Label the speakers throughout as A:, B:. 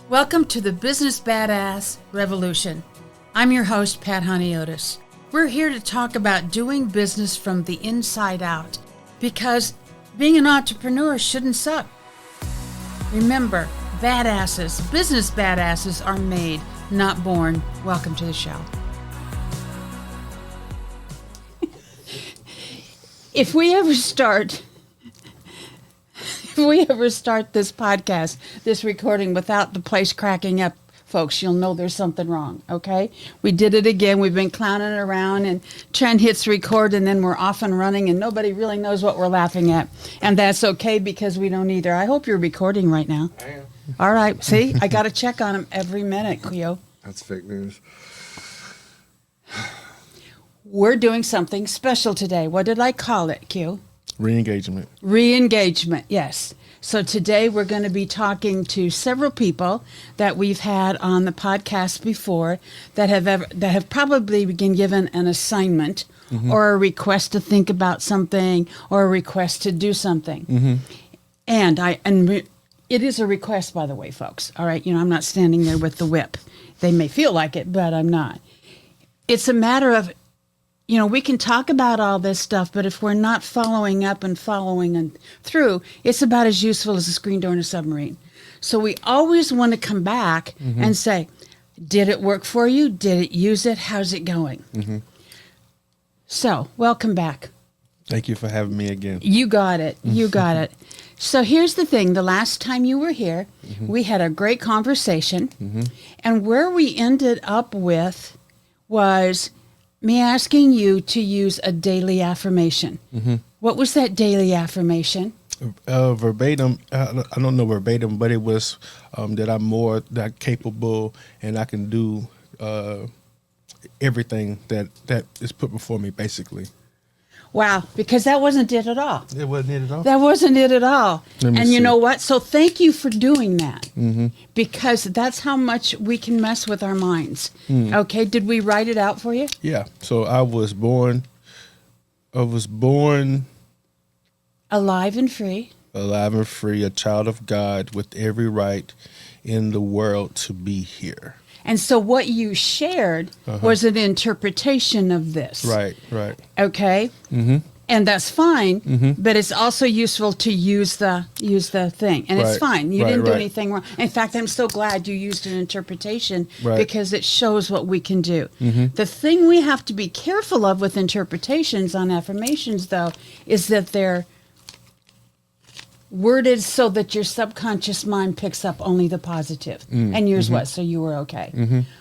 A: Welcome to the Business Bada Revolution. I'm your host, Pat Honiotes. We're here to talk about doing business from the inside out because being an entrepreneur shouldn't suck. Remember, business badasses are made, not born. Welcome to the show. If we ever start this podcast, this recording without the place cracking up, folks, you'll know there's something wrong, okay? We did it again. We've been clowning around, and Trent hits record, and then we're off and running, and nobody really knows what we're laughing at. And that's okay because we don't either. I hope you're recording right now.
B: I am.
A: All right. See, I got to check on him every minute, Cleo.
B: That's fake news.
A: We're doing something special today. What did I call it, Q?
B: Re-engagement.
A: Re-engagement, yes. So today we're going to be talking to several people that we've had on the podcast before that have probably been given an assignment or a request to think about something or a request to do something. And it is a request, by the way, folks. All right, I'm not standing there with the whip. They may feel like it, but I'm not. It's a matter of, we can talk about all this stuff, but if we're not following up and following through, it's about as useful as a screen door in a submarine. So we always want to come back and say, did it work for you? Did it use it? How's it going? So welcome back.
B: Thank you for having me again.
A: You got it. You got it. So here's the thing. The last time you were here, we had a great conversation. And where we ended up with was me asking you to use a daily affirmation. What was that daily affirmation?
B: Verbatim, I don't know verbatim, but it was that I'm more that capable and I can do everything that is put before me, basically.
A: Wow, because that wasn't it at all.
B: It wasn't it at all?
A: That wasn't it at all. And you
B: see.
A: know what? So thank you for doing that because that's how much we can mess with our minds. Okay, did we write it out for you?
B: Yeah, so I was born
A: Alive and free.
B: alive and free, a child of God with every right in the world to be here.
A: And so what you shared was an interpretation of this.
B: Right.
A: Okay? And that's fine, but it's also useful to use the thing. And it's fine. You didn't do anything wrong. In fact, I'm so glad you used an interpretation because it shows what we can do. The thing we have to be careful of with interpretations on affirmations, though, is that they're worded so that your subconscious mind picks up only the positive. And yours was, so you were okay.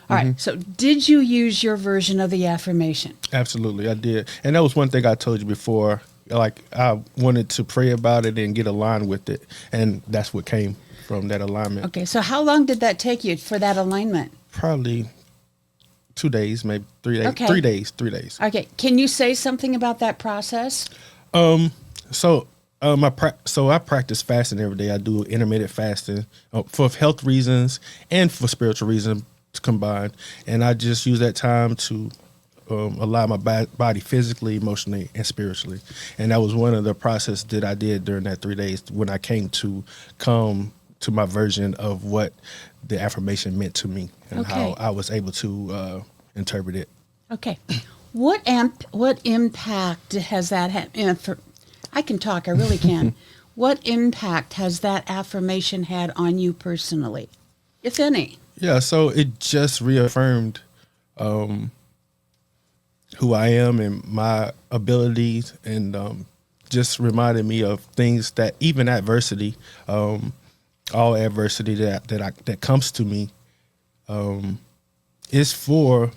A: All right, so did you use your version of the affirmation?
B: Absolutely, I did. And that was one thing I told you before. Like, I wanted to pray about it and get aligned with it. And that's what came from that alignment.
A: Okay, so how long did that take you for that alignment?
B: Probably 2 days, maybe 3 days.
A: Okay.
B: 3 days, 3 days.
A: Okay, can you say something about that process?
B: I practice fasting every day. I do intermittent fasting for health reasons and for spiritual reasons combined. And I just use that time to allow my body physically, emotionally, and spiritually. And that was one of the process that I did during that 3 days when I come to my version of what the affirmation meant to me and how I was able to interpret it.
A: Okay. What impact has that had? I can talk, I really can. What impact has that affirmation had on you personally, if any?
B: Yeah, so it just reaffirmed who I am and my abilities, and just reminded me of things that even adversity, all adversity that comes to me, is for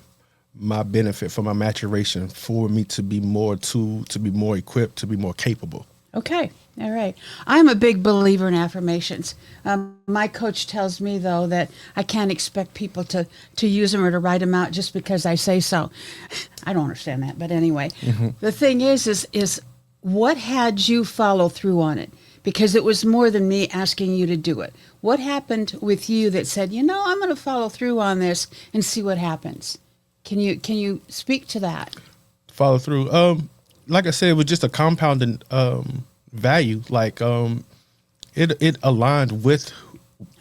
B: my benefit, for my maturation, for me to be more equipped, to be more capable.
A: Okay. All right. I'm a big believer in affirmations. My coach tells me, though, that I can't expect people to use them or to write them out just because I say so. I don't understand that. But anyway, the thing is what had you follow through on it? Because it was more than me asking you to do it. What happened with you that said, I'm going to follow through on this and see what happens? Can you speak to that?
B: Follow through. Like I said, it was just a compounding value. Like it aligned with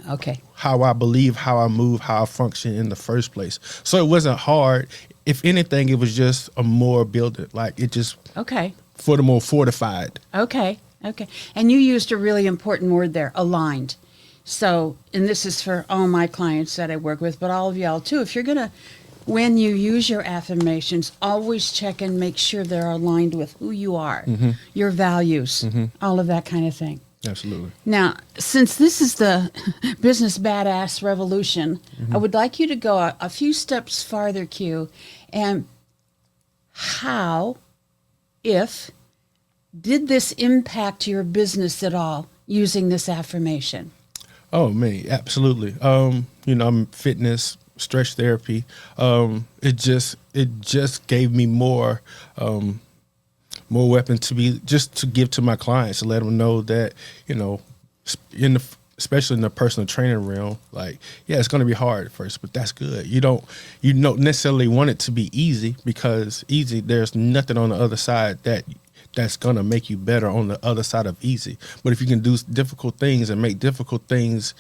A: Okay.
B: how I believe, how I move, how I function in the first place. So it wasn't hard. If anything, it was just a more building. Like it just
A: Okay.
B: for the more fortified.
A: Okay. Okay. And you used a really important word there, aligned. So, and this is for all my clients that I work with, but all of y'all too. If you're going to, when you use your affirmations, always check and make sure they're aligned with who you are, your values, all of that kind of thing.
B: Absolutely.
A: Now, since this is the Business Badass Revolution, I would like you to go a few steps farther, Q, and how, if, did this impact your business at all using this affirmation?
B: Oh man, absolutely. I'm fitness, stretch therapy. It just gave me more weapon to give to my clients, to let them know that, especially in the personal training realm, like, yeah, it's going to be hard at first, but that's good. You don't necessarily want it to be easy, because there's nothing on the other side that's going to make you better on the other side of easy. But if you can do difficult things and make difficult things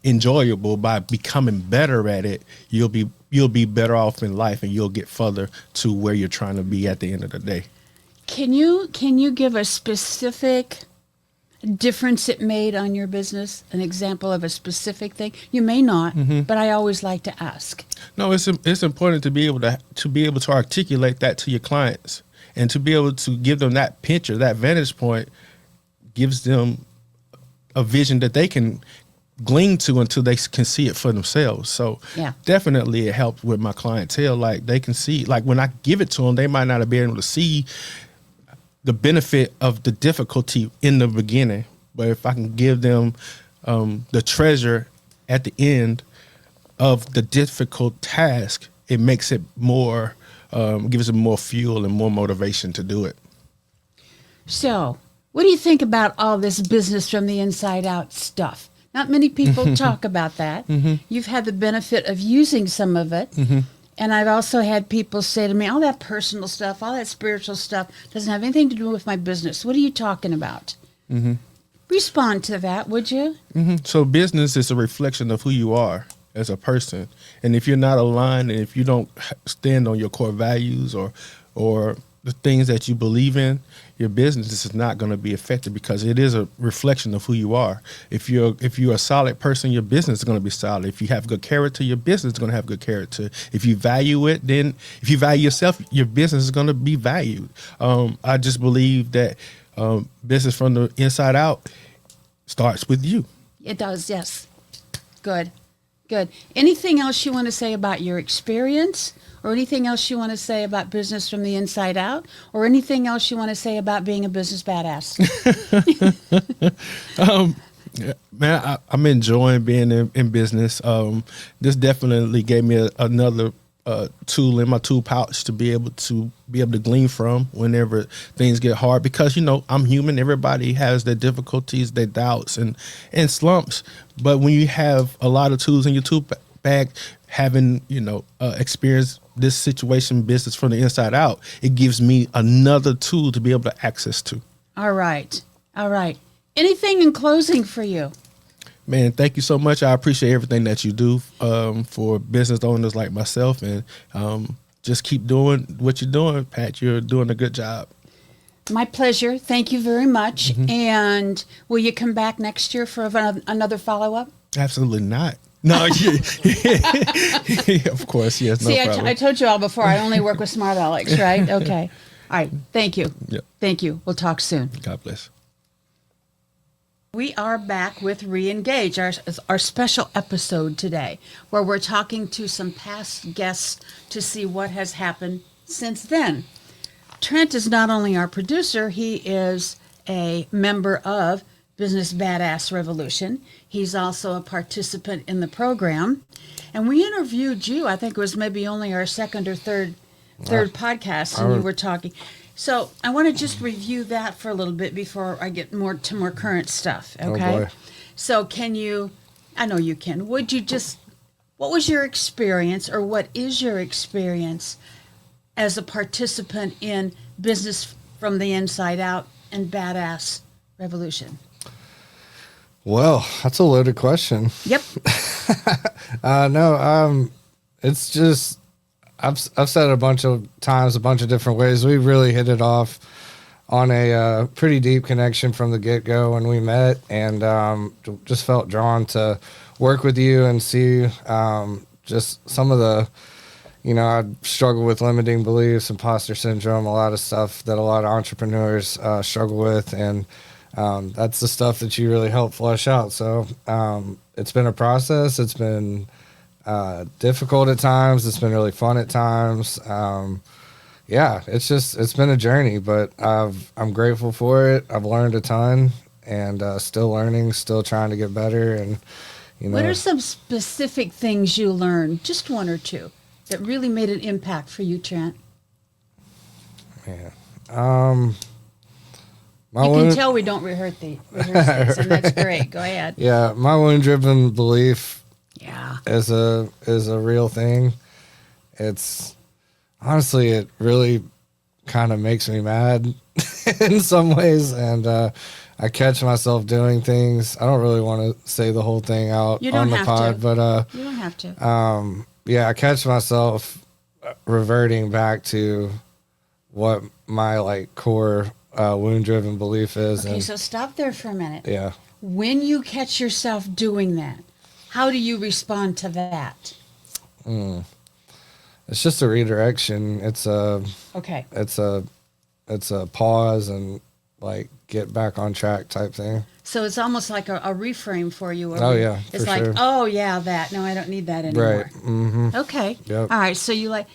B: enjoyable by becoming better at it, you'll be better off in life, and you'll get further to where you're trying to be at the end of the day.
A: Can you give a specific difference it made on your business? An example of a specific thing? You may not, but I always like to ask.
B: No, it's important to be able to articulate that to your clients, and to be able to give them that picture, that vantage point, gives them a vision that they can glean to until they can see it for themselves. So definitely it helped with my clientele. Like they can see, like when I give it to them, they might not have been able to see the benefit of the difficulty in the beginning. But if I can give them the treasure at the end of the difficult task, it makes it more, gives them more fuel and more motivation to do it.
A: So, what do you think about all this business from the inside out stuff? Not many people talk about that. You've had the benefit of using some of it. And I've also had people say to me, all that personal stuff, all that spiritual stuff doesn't have anything to do with my business. What are you talking about? Respond to that, would you?
B: So business is a reflection of who you are as a person. And if you're not aligned, and if you don't stand on your core values or the things that you believe in, your business is not going to be affected, because it is a reflection of who you are. If you're a solid person, your business is going to be solid. If you have good character, your business is going to have good character. If you value it, then if you value yourself, your business is going to be valued. I just believe that business from the inside out starts with you.
A: It does, yes. Good. Anything else you want to say about your experience? Or anything else you want to say about business from the inside out? Or anything else you want to say about being a business badass?
B: Man, I'm enjoying being in business. This definitely gave me another tool in my tool pouch to be able to glean from whenever things get hard, because I'm human. Everybody has their difficulties, their doubts and slumps. But when you have a lot of tools in your tool bag, having experienced this situation, business from the inside out, it gives me another tool to be able to access to. All
A: right. Anything in closing for you?
B: Man, thank you so much. I appreciate everything that you do for business owners like myself, and just keep doing what you're doing, Pat. You're doing a good job.
A: My pleasure. Thank you very much. And will you come back next year for another follow-up?
B: Absolutely not. No, of course, yes.
A: See, I told you all before, I only work with smart Alex, right? Okay. All right. Thank you.
B: Yep.
A: Thank you. We'll talk soon.
B: God bless.
A: We are back with Re-Engage, our special episode today, where we're talking to some past guests to see what has happened since then. Trent is not only our producer, he is a member of Business Badass Revolution. He's also a participant in the program. And we interviewed you, I think it was maybe only our second or third podcast, and you were talking. So I want to just review that for a little bit before I get more current stuff, okay?
C: Oh boy.
A: So I know you can, what was your experience, or what is your experience as a participant in Business from the Inside Out and Badass Revolution?
C: Well, that's a loaded question.
A: Yep.
C: No, it's just I've said it a bunch of times, a bunch of different ways. We really hit it off on a pretty deep connection from the get go when we met, and just felt drawn to work with you and see just some of the. I struggle with limiting beliefs, imposter syndrome, a lot of stuff that a lot of entrepreneurs struggle with, and that's the stuff that you really help flesh out. So it's been a process. It's been difficult at times. It's been really fun at times. It's been a journey, but I'm grateful for it. I've learned a ton, and still learning, still trying to get better. And
A: what are some specific things you learned, just one or two, that really made an impact for you, Trent?
C: Man,
A: you can tell we don't rehearse these, and that's great. Go ahead.
C: Yeah, my wound-driven belief is a real thing. It's honestly, it really kind of makes me mad in some ways, and I catch myself doing things. I don't really want to say the whole thing out on the pod, but
A: you don't have to.
C: I catch myself reverting back to what my core wound-driven belief is.
A: Okay, so stop there for a minute.
C: Yeah.
A: When you catch yourself doing that, how do you respond to that?
C: It's just a redirection. It's a pause and get back on track type thing.
A: So it's almost like a reframe for you.
C: It's
A: like,
C: sure.
A: oh yeah, that. No, I don't need that anymore.
C: Right. Mm-hmm.
A: Okay.
C: Yep.
A: All right. So you like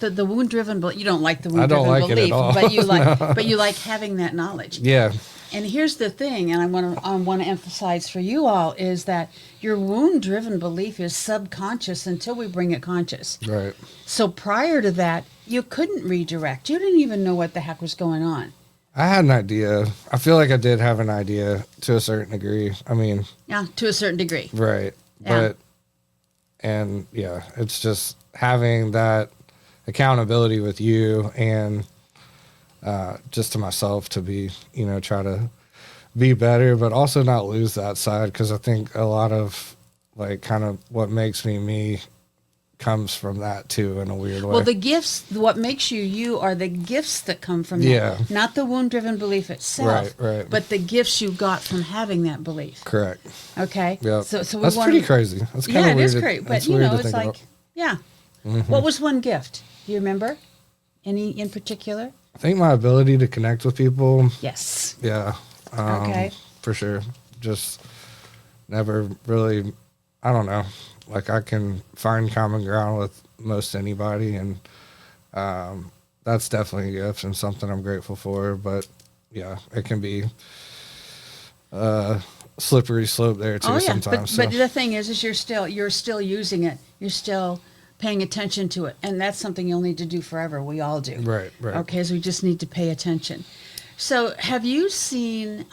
A: the wound driven, but you don't like the wound driven
C: belief.
A: It at all. But you like,
C: No.
A: but you like having that knowledge.
C: Yeah.
A: And here's the thing, and I want to emphasize for you all is that your wound driven belief is subconscious until we bring it conscious.
C: Right.
A: So prior to that, you couldn't redirect. You didn't even know what the heck was going on.
C: I had an idea. I feel like I did have an idea to a certain degree. I mean,
A: yeah, to a certain degree.
C: Right.
A: Yeah.
C: It's just having that accountability with you and just to myself to be, try to be better, but also not lose that side. Cause I think a lot of kind of what makes me comes from that too in a weird way.
A: Well, the gifts, what makes you are the gifts that come from that. Not the wound-driven belief itself,
C: right.
A: But the gifts you got from having that belief.
C: Correct.
A: Okay.
C: Yeah.
A: So
C: that's pretty crazy. That's kind of weird.
A: Yeah, it is great, but it's like, about. Yeah. Mm-hmm. What was one gift? Do you remember? Any in particular?
C: I think my ability to connect with people.
A: Yes.
C: Yeah.
A: Okay.
C: For sure. Just never really, I don't know. I can find common ground with most anybody, and that's definitely a gift and something I'm grateful for. But yeah, it can be a slippery slope there too sometimes.
A: But the thing is you're still using it. You're still paying attention to it, and that's something you'll need to do forever. We all do.
C: Right.
A: Okay, so we just need to pay attention. So have you seen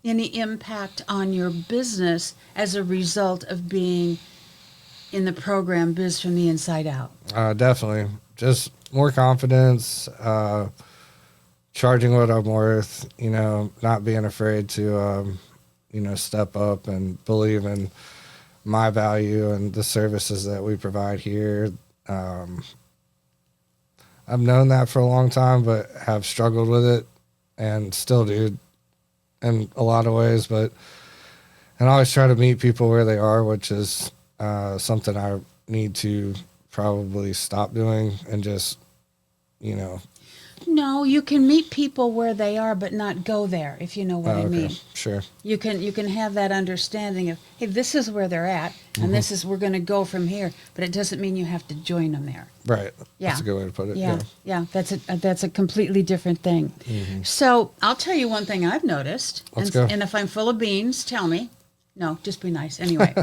A: any impact on your business as a result of being in the program Biz from the Inside Out?
C: Definitely. Just more confidence, charging what I'm worth, not being afraid to, step up and believe in my value and the services that we provide here. I've known that for a long time, but have struggled with it and still do in a lot of ways. And I always try to meet people where they are, which is something I need to probably stop doing and just,
A: No, you can meet people where they are, but not go there, if you know what I mean.
C: Sure.
A: You can have that understanding of, hey, this is where they're at, and this is, we're going to go from here, but it doesn't mean you have to join them there.
C: Right.
A: Yeah.
C: That's a good way to put it.
A: Yeah. That's a completely different thing. Mm-hmm. So I'll tell you one thing I've noticed.
C: Let's go.
A: And if I'm full of beans, tell me. No, just be nice. Anyway.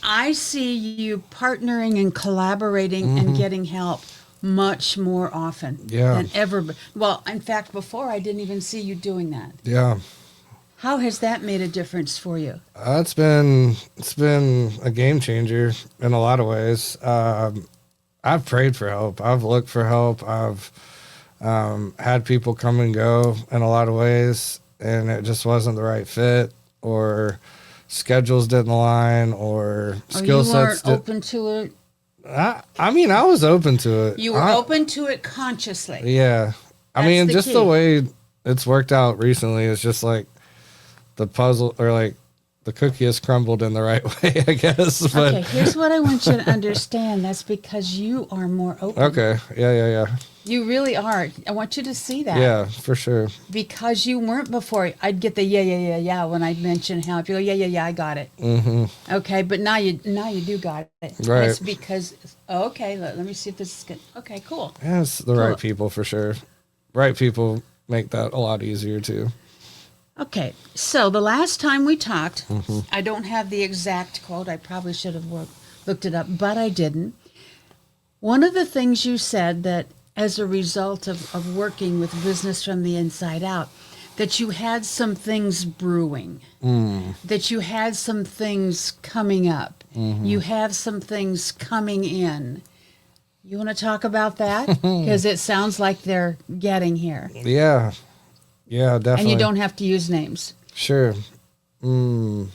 A: I see you partnering and collaborating and getting help much more often than ever. Well, in fact, before I didn't even see you doing that.
C: Yeah.
A: How has that made a difference for you?
C: It's been a game changer in a lot of ways. I've prayed for help. I've looked for help. I've had people come and go in a lot of ways, and it just wasn't the right fit. or schedules didn't align, or skill
A: you weren't
C: sets.
A: open to it.
C: I mean, I was open to it.
A: You were open to it consciously.
C: Yeah. I
A: That's
C: mean,
A: the
C: just
A: key.
C: the way it's worked out recently is just like the puzzle, or like the cookie has crumbled in the right way, I guess. But
A: Okay, here's what I want you to understand. That's because you are more open.
C: okay. Yeah.
A: You really are. I want you to see that.
C: Yeah, for sure.
A: Because you weren't before. I'd get the yeah when I'd mention how. If you go, yeah, I got it. Mm-hmm. Okay, but now you do got it.
C: Right.
A: And it's because, okay, let me see if this is good. Okay, cool.
C: Yeah, it's the right people for sure. Right people make that a lot easier too.
A: Okay, so the last time we talked, I don't have the exact quote. I probably should have looked it up, but I didn't. One of the things you said that as a result of working with business from the inside out, that you had some things brewing, that you had some things coming up, you have some things coming in. You want to talk about that? Because it sounds like they're getting here.
C: Yeah, definitely.
A: And you don't have to use names.
C: Sure. Well,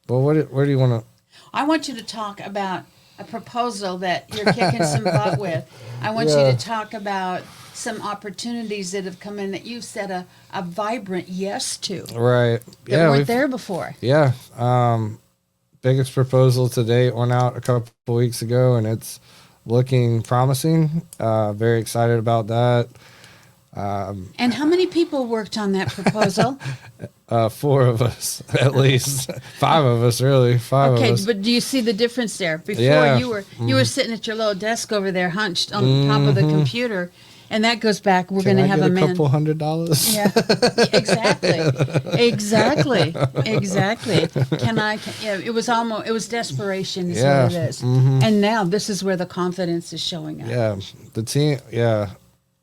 C: where do you want to?
A: I want you to talk about a proposal that you're kicking some butt with. I want you
C: Yeah.
A: to talk about some opportunities that have come in that you've said a vibrant yes to
C: Right.
A: that weren't there before.
C: Yeah. Biggest proposal to date went out a couple weeks ago, and it's looking promising. Very excited about that.
A: And how many people worked on that proposal?
C: 4 of us, at least. 5 of us, really. 5
A: Okay,
C: of us.
A: but do you see the difference there? Before
C: Yeah.
A: you were sitting at your little desk over there, hunched on top of the computer, and that goes back. We're going to have
C: get
A: a man.
C: couple $100.
A: Yeah, exactly. Can I? Yeah, it was desperation. Is
C: Yeah.
A: what it is. And now this is where the confidence is showing up.
C: Yeah, the team. Yeah,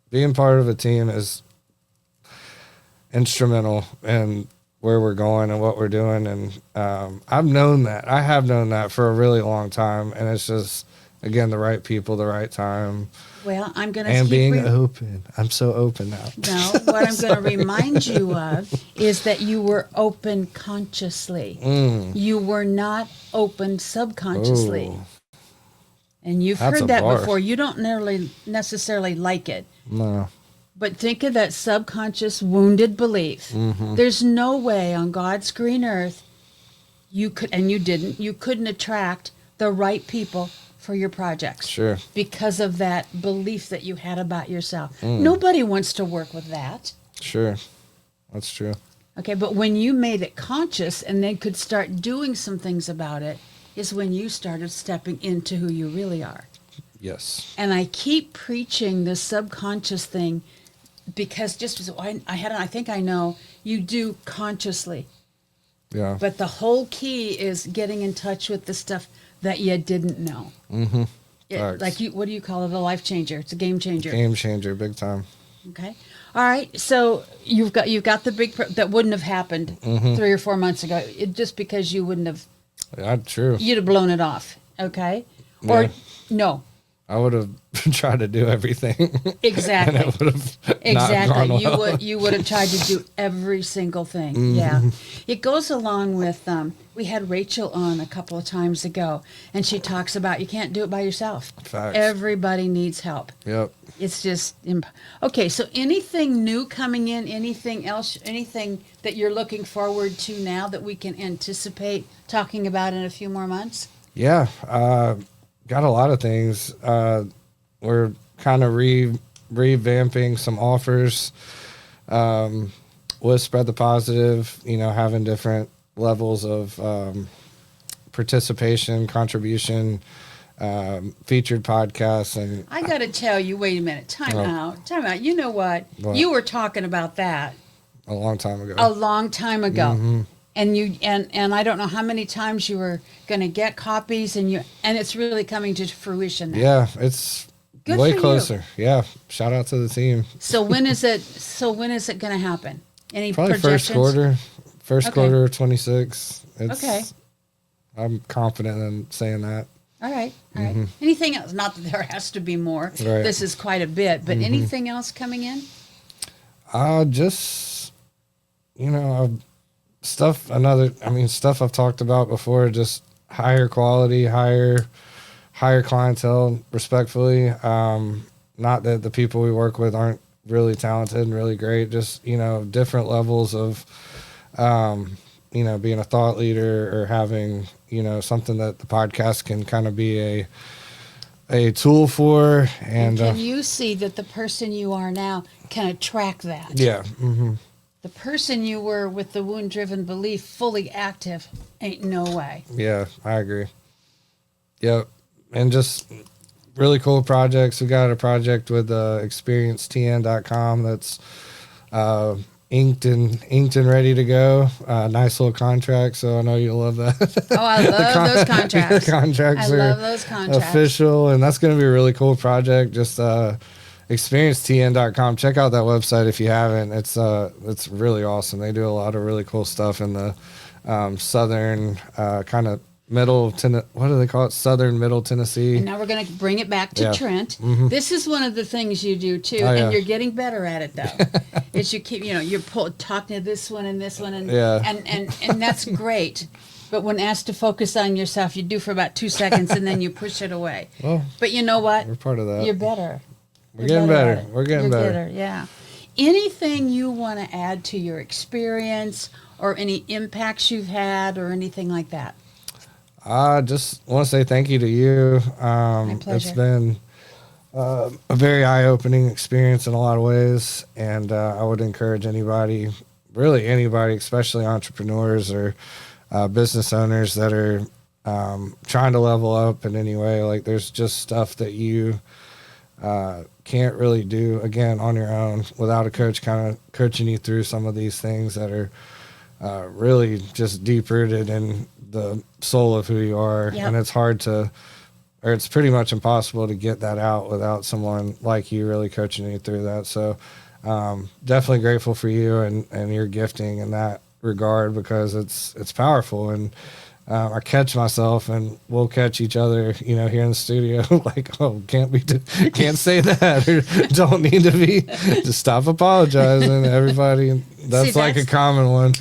C: being part of a team is instrumental in where we're going and what we're doing. And I've known that. I have known that for a really long time. And it's just, again, the right people, the right time.
A: Well, I'm going to
C: And being open. I'm so open now.
A: No, what I'm going to remind you of is that you were open consciously. You were not open subconsciously.
C: Ooh.
A: And you've
C: That's
A: heard
C: a
A: that
C: bar.
A: before. You don't necessarily like it.
C: No.
A: But think of that subconscious wounded belief. There's no way on God's green earth you could, and you didn't, you couldn't attract the right people for your projects.
C: Sure.
A: Because of that belief that you had about yourself. Nobody wants to work with that.
C: Sure. That's true.
A: Okay, but when you made it conscious and then could start doing some things about it, is when you started stepping into who you really are.
C: Yes.
A: And I keep preaching this subconscious thing because just as I think I know you do consciously,
C: Yeah.
A: but the whole key is getting in touch with the stuff that you didn't know.
C: Facts.
A: Like what do you call it? A life changer. It's a game changer.
C: Game changer, big time.
A: Okay. All right. So you've got the big that wouldn't have happened 3 or 4 months ago. Just because you wouldn't have.
C: Yeah, true.
A: You'd have blown it off. Okay. Or
C: Yeah.
A: no.
C: I would have tried to do everything.
A: Exactly.
C: And it would have not
A: Exactly.
C: gone well.
A: You would have tried to do every single thing. Yeah. It goes along with we had Rachel on a couple of times ago, and she talks about you can't do it by yourself.
C: Facts.
A: Everybody needs help.
C: Yep.
A: It's just okay. So anything new coming in? Anything else? Anything that you're looking forward to now that we can anticipate talking about in a few more months?
C: Yeah. Got a lot of things. We're kind of revamping some offers with Spread the Positive, having different levels of participation, contribution, featured podcasts. And
A: I got to tell you, wait a minute. Time out. You know what?
C: What?
A: You were talking about that
C: a long time ago.
A: a long time ago. And you and I don't know how many times you were going to get copies and it's really coming to fruition now.
C: Yeah, it's
A: Good
C: way
A: for you.
C: closer. Yeah, shout out to the team.
A: So when is it going to happen? Any
C: Probably
A: projections?
C: first
A: Okay.
C: quarter of 26.
A: Okay.
C: I'm confident in saying that.
A: All right. Anything else? Not that there has to be more.
C: Right.
A: This is quite a bit, but anything else coming in?
C: Just, I've stuff I've talked about before, just higher quality, higher clientele, respectfully. Not that the people we work with aren't really talented and really great, just, different levels of, being a thought leader or having, something that the podcast can kind of be a tool for. And
A: can you see that the person you are now can attract that?
C: Yeah. Mm-hmm.
A: The person you were with the wound-driven belief, fully active, ain't no way.
C: Yeah, I agree. Yep. And just really cool projects. We got a project with experiencetn.com that's inked and ready to go. Nice little contract, so I know you'll love that.
A: Oh, I love those contracts.
C: The contracts
A: I
C: are
A: love those contracts.
C: official, and that's going to be a really cool project. Just experiencetn.com. Check out that website if you haven't. It's really awesome. They do a lot of really cool stuff in the southern kind of what do they call it? Southern Middle Tennessee.
A: And now we're going to bring it back to Trent.
C: Mm-hmm.
A: This is one of the things you do too,
C: Oh, yeah.
A: and you're getting better at it though. Is you keep, you're talking to this one and this one, and and that's great. But when asked to focus on yourself, you do for about 2 seconds, and then you push it away.
C: Well,
A: but you know what?
C: we're part of that.
A: You're better.
C: We're getting better. We're getting
A: You're
C: better.
A: Yeah. Anything you want to add to your experience, or any impacts you've had, or anything like that?
C: I just want to say thank you to you.
A: My pleasure.
C: It's been a very eye-opening experience in a lot of ways, and I would encourage anybody, really anybody, especially entrepreneurs or business owners that are trying to level up in any way. Like, there's just stuff that you can't really do, again, on your own without a coach kind of coaching you through some of these things that are really just deep-rooted in the soul of who you are.
A: Yep.
C: And it's pretty much impossible to get that out without someone like you really coaching you through that. So definitely grateful for you and your gifting in that regard, because it's powerful. And I catch myself, and we'll catch each other, here in the studio, like, oh, can't say that, or don't need to be, just stop apologizing to everybody. That's like a common one.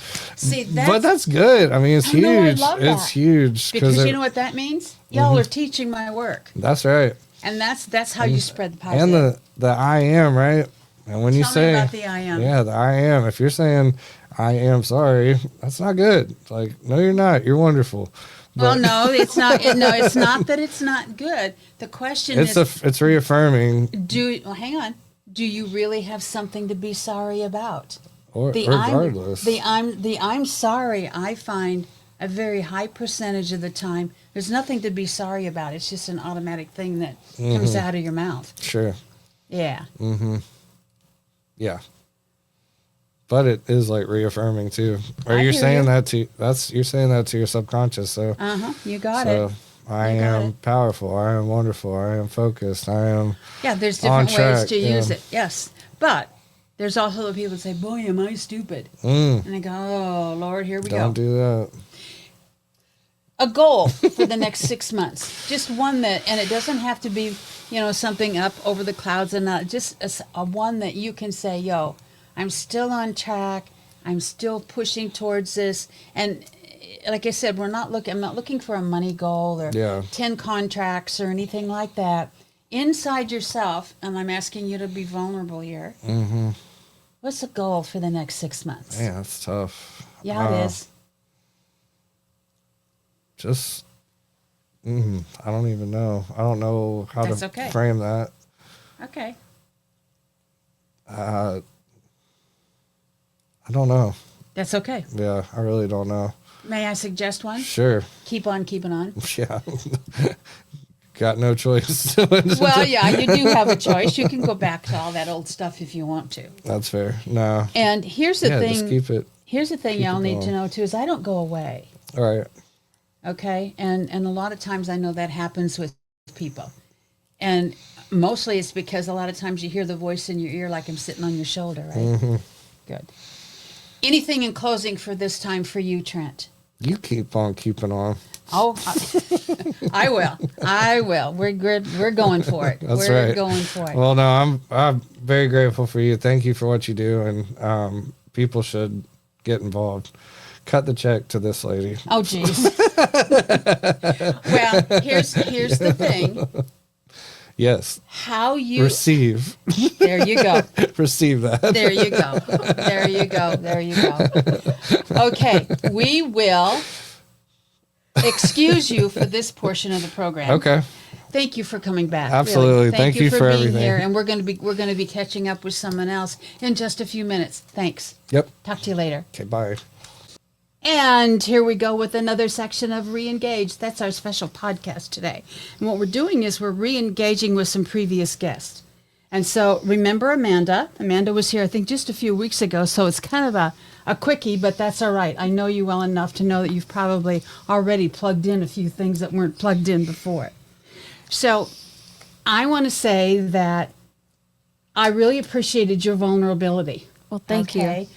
C: But that's good. I mean, it's huge.
A: I love that.
C: It's huge.
A: Because you know what that means? Y'all are teaching my work.
C: That's right.
A: And that's how you spread the positive.
C: And the I am, right? And when you
A: Tell me
C: say,
A: about the I am.
C: Yeah, the I am. If you're saying, I am sorry, that's not good. It's like, no, you're not. You're wonderful.
A: Well, no, it's not. No, it's not that it's not good. The question is,
C: it's reaffirming.
A: Hang on. Do you really have something to be sorry about?
C: Or regardless.
A: The I'm sorry, I find a very high percentage of the time, there's nothing to be sorry about. It's just an automatic thing that comes out of your mouth.
C: Sure.
A: Yeah.
C: Mm-hmm. Yeah. But it is like reaffirming too. Or you're saying that to your subconscious. So
A: you got it.
C: I am powerful. I am wonderful. I am focused. I am
A: there's different ways to use it. Yes. But there's also the people that say, boy, am I stupid. And I go, oh, Lord, here we go.
C: Don't do that.
A: A goal for the next 6 months. Just one that, and it doesn't have to be, something up over the clouds and not, just a one that you can say, yo, I'm still on track. I'm still pushing towards this. And like I said, I'm not looking for a money goal or 10 contracts or anything like that. Inside yourself, and I'm asking you to be vulnerable here. Mm-hmm. What's the goal for the next 6 months?
C: Yeah, that's tough.
A: Yeah, it is.
C: Just, I don't even know. I don't know how to frame that.
A: Okay.
C: I don't know.
A: That's okay.
C: Yeah, I really don't know.
A: May I suggest one?
C: Sure.
A: Keep on keeping on.
C: Yeah. Got no choice.
A: Well, yeah, you do have a choice. You can go back to all that old stuff if you want to.
C: That's fair. No.
A: And here's the thing.
C: Just keep it.
A: Here's the thing y'all need to know too is I don't go away.
C: All right.
A: Okay? And a lot of times I know that happens with people. And mostly it's because a lot of times you hear the voice in your ear like I'm sitting on your shoulder, right? Mm-hmm. Good. Anything in closing for this time for you, Trent?
C: You keep on keeping on.
A: Oh, I will. We're good. We're going for it. We're going for it.
C: Well, no, I'm very grateful for you. Thank you for what you do, and people should get involved cut the check to this lady.
A: Oh, geez. Well, here's the thing.
C: Yes.
A: How you
C: receive.
A: There you go.
C: Receive that.
A: There you go. There you go. There you go. Okay, we will excuse you for this portion of the program.
C: Okay.
A: Thank you for coming back.
C: Absolutely.
A: Really.
C: Thank you for
A: being
C: everything.
A: here, and we're going to be catching up with someone else in just a few minutes. Thanks.
C: Yep.
A: Talk to you later.
C: Okay, bye.
A: And here we go with another section of Re-Engage. That's our special podcast today. And what we're doing is we're re-engaging with some previous guests. And so remember Amanda. Amanda was here, I think, just a few weeks ago. So it's kind of a quickie, but that's all right. I know you well enough to know that you've probably already plugged in a few things that weren't plugged in before. So I want to say that I really appreciated your vulnerability.
D: Well, thank you.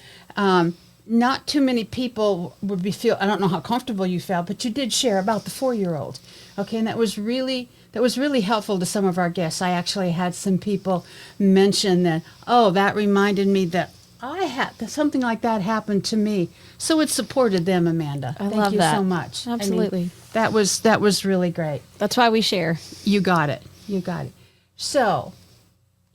A: Not too many people would feel, I don't know how comfortable you felt, but you did share about the 4-year-old. Okay, and that was really helpful to some of our guests. I actually had some people mention that, oh, that reminded me that that something like that happened to me. So it supported them, Amanda.
D: Thank you
A: so much.
D: Absolutely.
A: I mean, that was really great.
D: That's why we share.
A: You got it. You got it. So,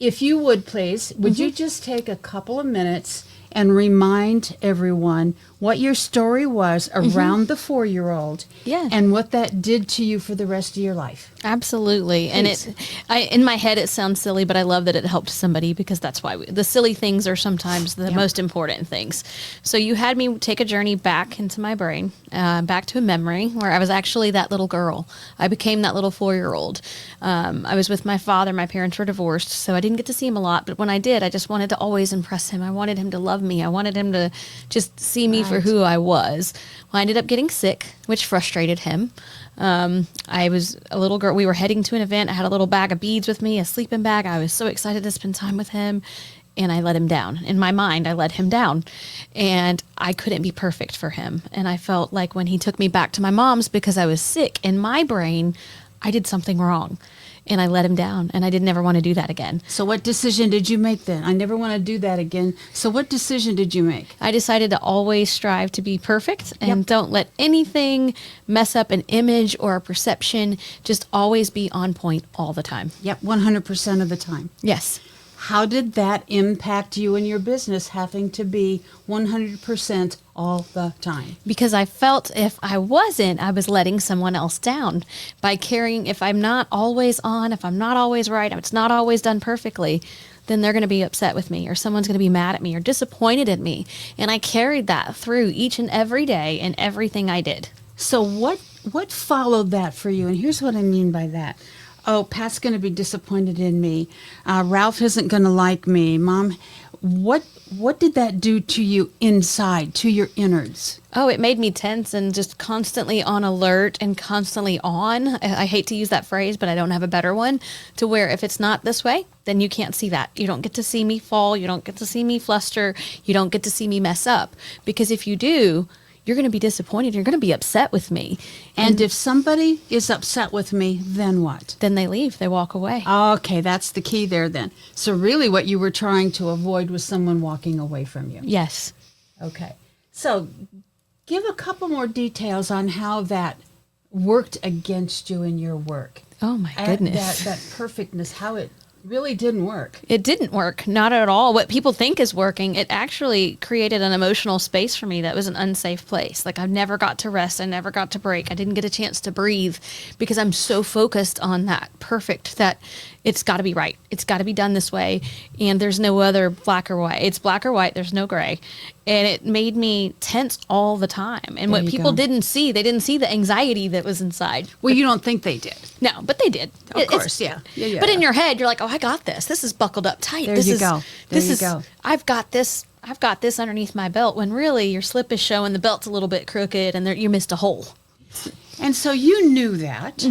A: if you would please, would you just take a couple of minutes and remind everyone what your story was around the 4-year-old,
D: Yeah.
A: and what that did to you for the rest of your life?
D: Absolutely. And in my head, it sounds silly, but I love that it helped somebody, because that's why the silly things are sometimes the most important things. So you had me take a journey back into my brain, back to a memory where I was actually that little girl. I became that little 4-year-old. I was with my father. My parents were divorced, so I didn't get to see him a lot. But when I did, I just wanted to always impress him. I wanted him to love me. I wanted him to just see me for who I was. Well, I ended up getting sick, which frustrated him. I was a little girl. We were heading to an event. I had a little bag of beads with me, a sleeping bag. I was so excited to spend time with him, and I let him down. In my mind, I let him down, and I couldn't be perfect for him. And I felt like when he took me back to my mom's because I was sick, in my brain, I did something wrong, and I let him down, and I didn't ever want to do that again.
A: So what decision did you make then? I never want to do that again. So what decision did you make?
D: I decided to always strive to be perfect, and don't let anything mess up an image or a perception. Just always be on point all the time.
A: Yep, 100% of the time.
D: Yes.
A: How did that impact you and your business, having to be 100% all the time?
D: Because I felt if I wasn't, I was letting someone else down by carrying. If I'm not always on, if I'm not always right, if it's not always done perfectly, then they're going to be upset with me, or someone's going to be mad at me or disappointed in me. And I carried that through each and every day in everything I did.
A: So what followed that for you? And here's what I mean by that. Oh, Pat's going to be disappointed in me. Ralph isn't going to like me. Mom, what did that do to you inside, to your innards?
D: Oh, it made me tense and just constantly on alert and constantly on. I hate to use that phrase, but I don't have a better one, to where if it's not this way, then you can't see that. You don't get to see me fall. You don't get to see me fluster. You don't get to see me mess up. Because if you do, you're going to be disappointed. You're going to be upset with me.
A: And if somebody is upset with me, then what?
D: Then they leave. They walk away.
A: Okay, that's the key there then. So really what you were trying to avoid was someone walking away from you.
D: Yes.
A: Okay. So give a couple more details on how that worked against you in your work.
D: Oh, my goodness.
A: That perfectness, how it really didn't work.
D: It didn't work. Not at all. What people think is working, it actually created an emotional space for me that was an unsafe place. Like I never got to rest. I never got to break. I didn't get a chance to breathe because I'm so focused on that perfect, that it's got to be right. It's got to be done this way. And there's no other black or white. It's black or white. There's no gray. And it made me tense all the time. And what people didn't see, they didn't see the anxiety that was inside.
A: Well, you don't think they did.
D: No, but they did.
A: Of course, yeah.
D: But in your head, you're like, oh, I got this. This is buckled up tight.
A: There you go.
D: I've got this. I've got this underneath my belt, when really your slip is showing, the belt's a little bit crooked, and you missed a hole.
A: And so you knew that.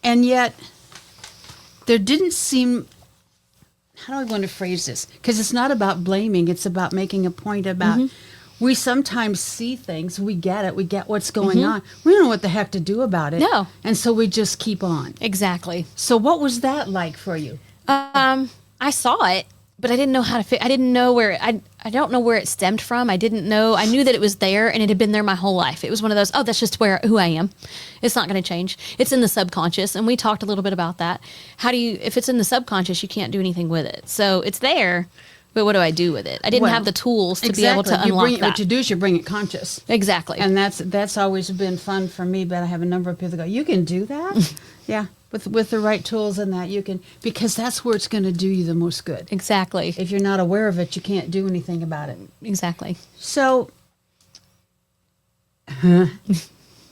A: And yet there didn't seem, how do I want to phrase this? Because it's not about blaming. It's about making a point about, we sometimes see things, we get it, we get what's going on. We don't know what the heck to do about it.
D: No.
A: And so we just keep on.
D: Exactly.
A: So what was that like for you?
D: I saw it, but I didn't know how to I didn't know where. I don't know where it stemmed from. I didn't know. I knew that it was there and it had been there my whole life. It was one of those, oh, that's just who I am. It's not going to change. It's in the subconscious. And we talked a little bit about that. If it's in the subconscious, you can't do anything with it. So it's there, but what do I do with it? I didn't have the tools to be able to unlock that.
A: What you do is you bring it conscious.
D: Exactly.
A: And that's always been fun for me, but I have a number of people that go, you can do that? Yeah. With the right tools and that you can, because that's where it's going to do you the most good.
D: Exactly.
A: If you're not aware of it, you can't do anything about it.
D: Exactly.
A: So I'm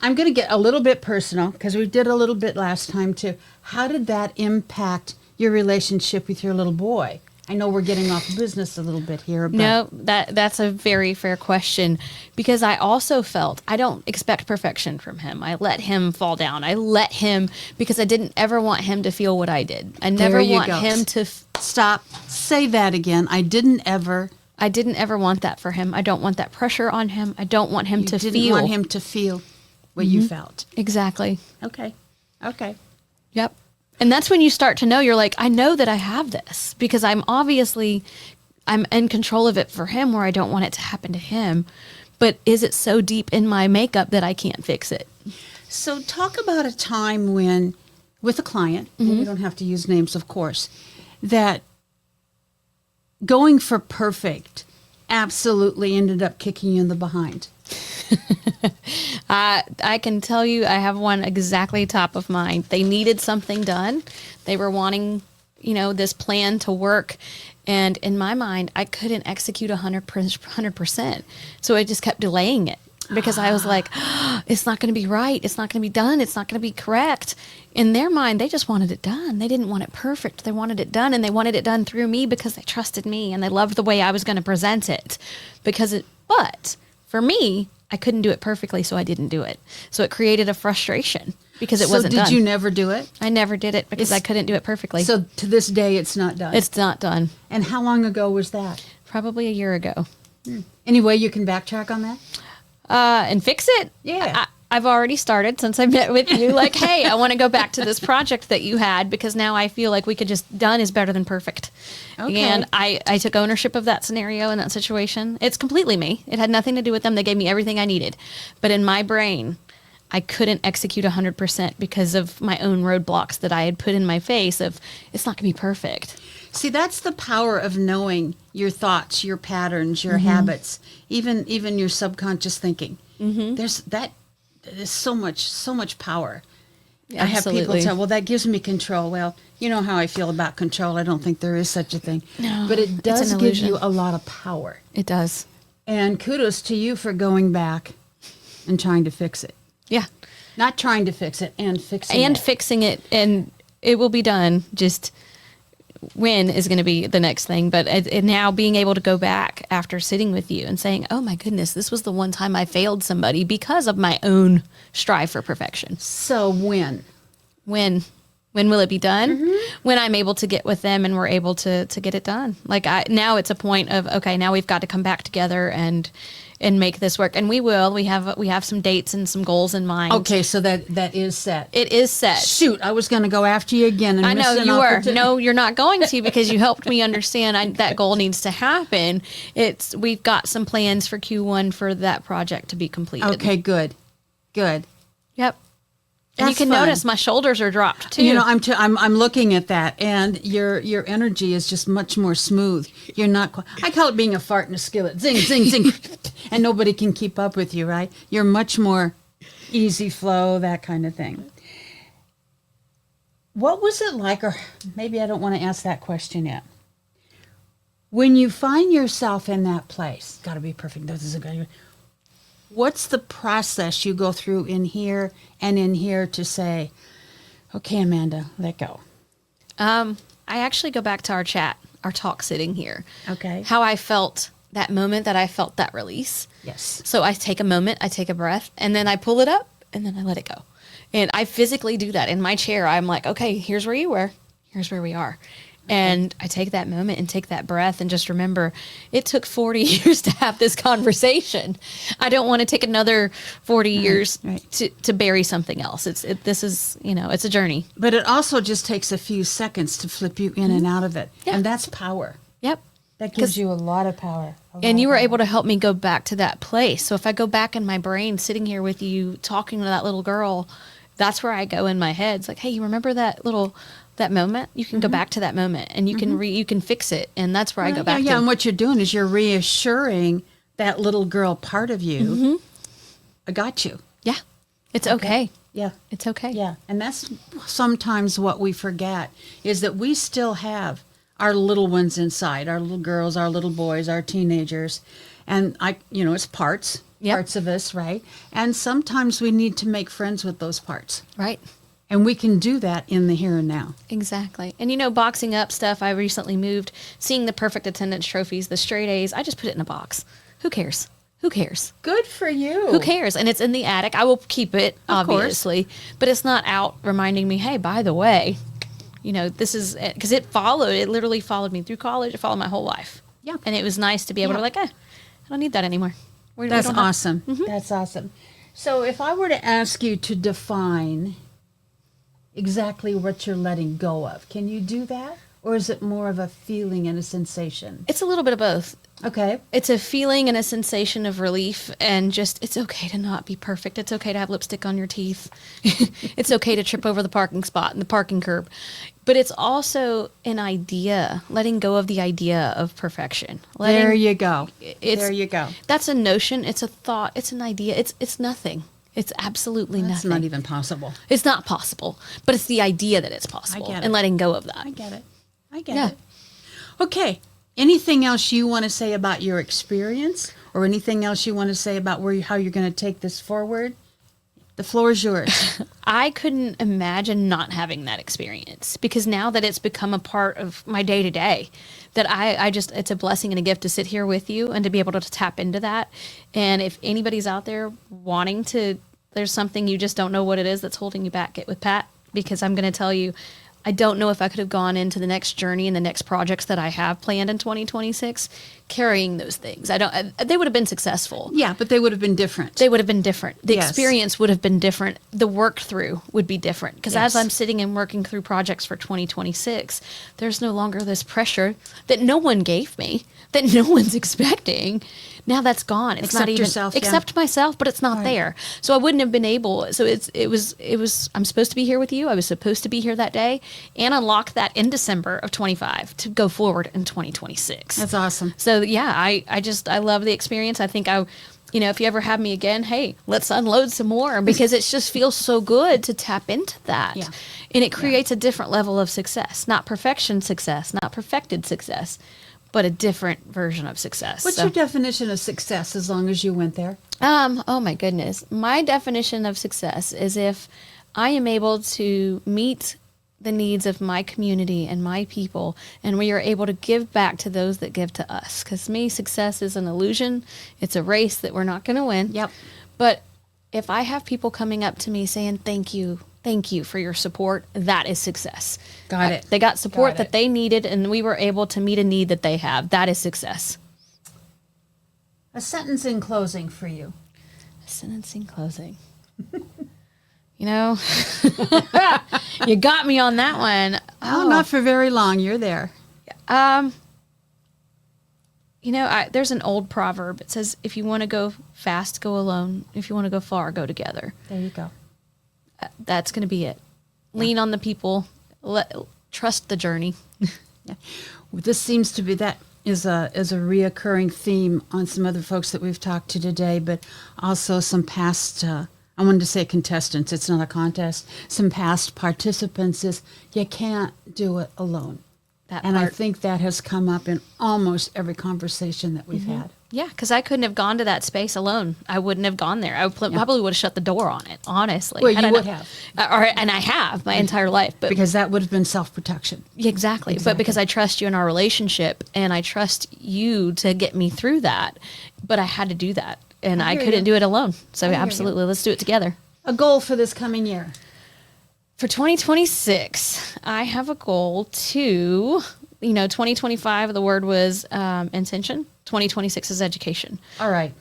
A: going to get a little bit personal because we did a little bit last time too. How did that impact your relationship with your little boy? I know we're getting off business a little bit here. But
D: no, that's a very fair question, because I also felt I don't expect perfection from him. I let him fall down. I let him, because I didn't ever want him to feel what I did. I never want him to
A: stop. Say that again. I didn't ever
D: want that for him. I don't want that pressure on him. I don't want him to feel.
A: You didn't want him to feel what you felt.
D: Exactly.
A: Okay.
D: Yep. And that's when you start to know, you're like, I know that I have this because I'm in control of it for him, where I don't want it to happen to him. But is it so deep in my makeup that I can't fix it?
A: So talk about a time when, with a client, and we don't have to use names, of course, that going for perfect absolutely ended up kicking you in the behind.
D: I can tell you, I have one exactly top of mind. They needed something done. They were wanting, this plan to work. And in my mind, I couldn't execute 100%. So I just kept delaying it because I was like, it's not going to be right. It's not going to be done. It's not going to be correct. In their mind, they just wanted it done. They didn't want it perfect. They wanted it done, and they wanted it done through me because they trusted me and they loved the way I was going to present it. But for me, I couldn't do it perfectly, so I didn't do it. So it created a frustration because it wasn't done.
A: So did you never do it?
D: I never did it because I couldn't do it perfectly.
A: So to this day, it's not done?
D: It's not done.
A: And how long ago was that?
D: Probably a year ago.
A: Any way you can backtrack on that?
D: And fix it?
A: Yeah.
D: I've already started since I met with you. Like, hey, I want to go back to this project that you had because now I feel like we could just, done is better than perfect. Okay. And I took ownership of that scenario and that situation. It's completely me. It had nothing to do with them. They gave me everything I needed. But in my brain, I couldn't execute 100% because of my own roadblocks that I had put in my face of, it's not going to be perfect.
A: See, that's the power of knowing your thoughts, your patterns, your habits, even your subconscious thinking. There's so much power.
D: Yeah,
A: I have
D: absolutely.
A: people tell, well, that gives me control. Well, you know how I feel about control. I don't think there is such a thing.
D: No,
A: but it does
D: it's an
A: give
D: illusion.
A: you a lot of power.
D: It does.
A: And kudos to you for going back and trying to fix it.
D: Yeah.
A: Not trying to fix it, and fixing it.
D: Fixing it, and it will be done. Just when is going to be the next thing. But now being able to go back after sitting with you and saying, oh my goodness, this was the one time I failed somebody because of my own strive for perfection.
A: So when
D: will it be done? When I'm able to get with them and we're able to get it done. Like now it's a point of, okay, now we've got to come back together and make this work. And we will. We have some dates and some goals in mind.
A: Okay, so that is set.
D: It is set.
A: Shoot, I was going to go after you again. And
D: I know
A: miss an
D: you were.
A: opportunity.
D: No, you're not going to, because you helped me understand that goal needs to happen. We've got some plans for Q1 for that project to be completed.
A: Okay, good.
D: Yep. And
A: That's
D: you can
A: fun.
D: notice my shoulders are dropped too.
A: I'm looking at that, and your energy is just much more smooth. You're not. I call it being a fart in a skillet. Zing, zing, zing, and nobody can keep up with you, right? You're much more easy flow, that kind of thing. What was it like, or maybe I don't want to ask that question yet. When you find yourself in that place, got to be perfect. This is a good. What's the process you go through in here and in here to say, okay, Amanda, let go?
D: I actually go back to our chat, our talk sitting here.
A: Okay.
D: How I felt that moment, that I felt that release.
A: Yes.
D: So I take a moment, I take a breath, and then I pull it up, and then I let it go. And I physically do that in my chair. I'm like, okay, here's where you were. Here's where we are. And I take that moment and take that breath and just remember, it took 40 years to have this conversation. I don't want to take another 40 years to bury something else. This is, it's a journey.
A: But it also just takes a few seconds to flip you in and out of it.
D: Yeah.
A: And that's power.
D: Yep.
A: That gives you a lot of power.
D: And you were able to help me go back to that place. So if I go back in my brain, sitting here with you, talking to that little girl, that's where I go in my head. It's like, hey, you remember that moment? You can go back to that moment, and you can fix it. And that's where I go back to.
A: Yeah, and what you're doing is you're reassuring that little girl part of you. I got you.
D: Yeah. It's okay.
A: Yeah.
D: It's okay.
A: Yeah. And that's sometimes what we forget is that we still have our little ones inside, our little girls, our little boys, our teenagers. And it's parts of us, right? And sometimes we need to make friends with those parts.
D: Right.
A: And we can do that in the here and now.
D: Exactly. And boxing up stuff, I recently moved, seeing the perfect attendance trophies, the straight A's, I just put it in a box. Who cares? Who cares?
A: Good for you.
D: Who cares? And it's in the attic. I will keep it, obviously, but it's not out reminding me, hey, by the way, this is, because it literally followed me through college. It followed my whole life.
A: Yeah.
D: And it was nice to be able to I don't need that anymore.
A: That's awesome. That's awesome. So if I were to ask you to define exactly what you're letting go of, can you do that? Or is it more of a feeling and a sensation?
D: It's a little bit of both.
A: Okay.
D: It's a feeling and a sensation of relief, and just, it's okay to not be perfect. It's okay to have lipstick on your teeth. It's okay to trip over the parking spot and the parking curb. But it's also an idea, letting go of the idea of perfection.
A: There you go. There you go.
D: That's a notion. It's a thought. It's an idea. It's nothing. It's absolutely
A: That's
D: nothing.
A: not even possible.
D: It's not possible, but it's the idea that it's possible.
A: I get it.
D: And letting go of that.
A: I get it. Okay. Anything else you want to say about your experience, or anything else you want to say about how you're going to take this forward? The floor is yours.
D: I couldn't imagine not having that experience, because now that it's become a part of my day to day, that it's a blessing and a gift to sit here with you and to be able to tap into that. And if anybody's out there wanting to, there's something you just don't know what it is that's holding you back, get with Pat, because I'm going to tell you, I don't know if I could have gone into the next journey and the next projects that I have planned in 2026 carrying those things. They would have been successful.
A: Yeah, but they would have been different.
D: They would have been different. The
A: Yes.
D: experience would have been different. The work through would be different. Because
A: Yes.
D: as I'm sitting and working through projects for 2026, there's no longer this pressure that no one gave me, that no one's expecting. Now that's gone. It's
A: Except
D: not even
A: yourself, yeah.
D: except myself, but it's not
A: Right.
D: there. So I wouldn't have been able. So it was. I'm supposed to be here with you. I was supposed to be here that day and unlock that in December of 25 to go forward in 2026.
A: That's awesome.
D: So yeah, I love the experience. I think if you ever have me again, hey, let's unload some more, because it just feels so good to tap into that.
A: Yeah.
D: And it creates a different level of success, not perfection success, not perfected success, but a different version of success.
A: What's your definition of success, as long as you went there?
D: Oh my goodness. My definition of success is if I am able to meet the needs of my community and my people, and we are able to give back to those that give to us. Because to me, success is an illusion. It's a race that we're not going to win.
A: Yep.
D: But if I have people coming up to me saying, thank you for your support, that is success.
A: Got it.
D: They got support
A: Got
D: that
A: it.
D: they needed, and we were able to meet a need that they have. That is success.
A: A sentence in closing for you.
D: A sentence in closing. You got me on that one.
A: Oh, not for very long. You're there.
D: There's an old proverb. It says, if you want to go fast, go alone. If you want to go far, go together.
A: There you go.
D: That's going to be it. Lean on the people. Trust the journey.
A: Yeah. This seems to be that is a reoccurring theme on some other folks that we've talked to today, but also some past, I wanted to say contestants. It's not a contest. Some past participants is you can't do it alone. I think that has come up in almost every conversation that we've had.
D: Yeah, because I couldn't have gone to that space alone. I wouldn't have gone there. I probably would have shut the door on it, honestly.
A: Well, you would have.
D: And I have my entire life. But
A: Because that would have been self-protection.
D: Exactly. But because I trust you in our relationship, and I trust you to get me through that. But I had to do that, and I couldn't do it alone. So absolutely, let's do it together.
A: A goal for this coming year.
D: For 2026, I have a goal to, 2025, the word was intention. 2026 is education.
A: All right.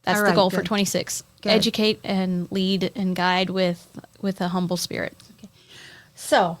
D: That's
A: All
D: the
A: right,
D: goal for
A: good.
D: 26.
A: Good.
D: Educate and lead and guide with a humble spirit.
A: So,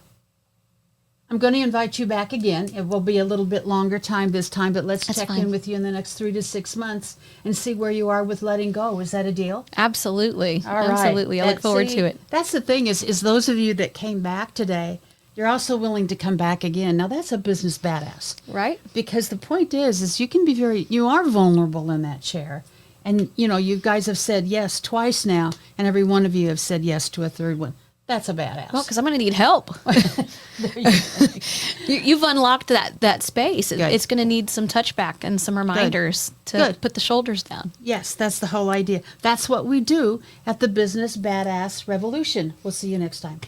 A: I'm going to invite you back again. It will be a little bit longer time this time, but let's
D: That's
A: check
D: fine.
A: in with you in the next 3 to 6 months and see where you are with letting go. Is that a deal?
D: Absolutely.
A: All right.
D: Absolutely. I look forward to it.
A: That's the thing is those of you that came back today, you're also willing to come back again. Now that's a business badass.
D: Right?
A: Because the point is you can be you are vulnerable in that chair. And, you guys have said yes twice now, and every one of you have said yes to a third one. That's a badass.
D: Well, because I'm going to need help. You've unlocked that space.
A: Good.
D: It's going to need some touchback and some reminders to
A: Good.
D: put the shoulders down.
A: Yes, that's the whole idea. That's what we do at the Business Badass Revolution. We'll see you next time.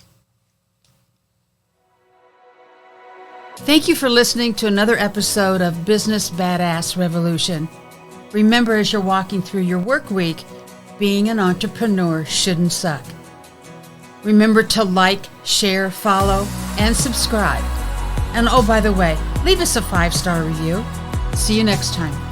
A: Thank you for listening to another episode of Business Badass Revolution. Remember, as you're walking through your work week, being an entrepreneur shouldn't suck. Remember to like, share, follow, and subscribe. And oh, by the way, leave us a 5-star review. See you next time.